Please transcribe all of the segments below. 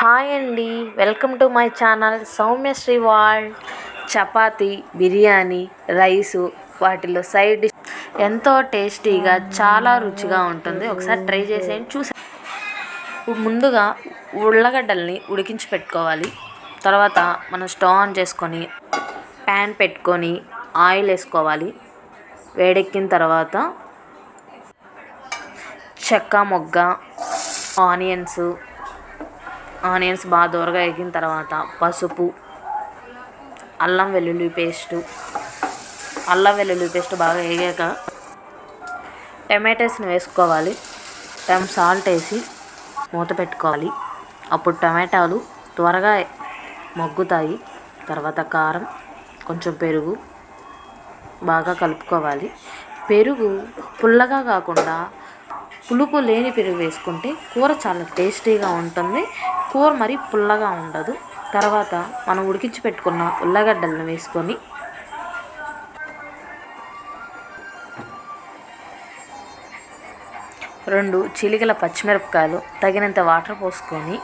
Hi అండి, welcome to my channel Soumyasri world. Chapati, biryani, rice, వాటిలో side dish ఎంతో టేస్టీగా చాలా రుచిగా ఉంటుంది. ఒకసారి ట్రై చేసేయండి. ముందుగా ఉల్లగడ్డల్ని ఉడికించి పెట్టుకోవాలి. తర్వాత మనం స్టవ్ ఆన్ చేసుకొని ప్యాన్ పెట్టుకొని ఆయిల్ వేసుకోవాలి. వేడెక్కిన తర్వాత చెక్క మొగ్గ, ఆనియన్స్ బాగా దూరగా వేగిన తర్వాత పసుపు, అల్లం వెల్లుల్లి పేస్ట్ బాగా వేగాక టమాటోస్ని వేసుకోవాలి. సాల్ట్ వేసి మూత పెట్టుకోవాలి. అప్పుడు టమాటాలు త్వరగా మగ్గుతాయి. తర్వాత కారం, కొంచెం పెరుగు బాగా కలుపుకోవాలి. పెరుగు పుల్లగా కాకుండా పులుపు లేని పెరుగు వేసుకుంటే కూర చాలా టేస్టీగా ఉంటుంది. కూర మరీ పుల్లగా ఉండదు. తర్వాత మనం ఉడికించి పెట్టుకున్న ఉల్లగడ్డలను వేసుకొని రెండు చిలికల పచ్చిమిరపకాయలు, తగినంత వాటర్ పోసుకొని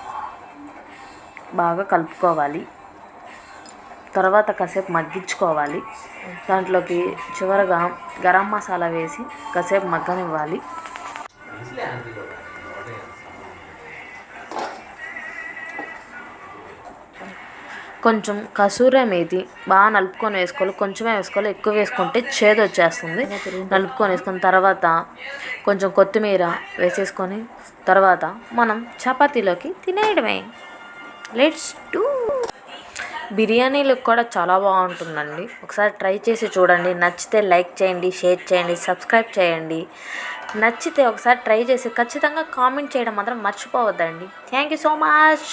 బాగా కలుపుకోవాలి. తర్వాత కాసేపు మగ్గించుకోవాలి. దాంట్లోకి చివరగా గరం మసాలా వేసి కాసేపు మగ్గనివ్వాలి. కొంచెం కసూరి మేతి బాగా నలుపుకొని వేసుకోవాలి. కొంచెమే వేసుకోవాలి, ఎక్కువ వేసుకుంటే చేదు వచ్చేస్తుంది. నలుపుకొని వేసుకున్న తర్వాత కొంచెం కొత్తిమీర వేసేసుకొని తర్వాత మనం చపాతీలోకి తినేయడమే. Let's do. బిర్యానీలకు కూడా చాలా బాగుంటుందండి. ఒకసారి ట్రై చేసి చూడండి. నచ్చితే లైక్ చేయండి, షేర్ చేయండి, సబ్స్క్రైబ్ చేయండి. నచ్చితే ఒకసారి ట్రై చేసి ఖచ్చితంగా కామెంట్ చేయడం మాత్రం మర్చిపోవద్దండి. Thank you so much.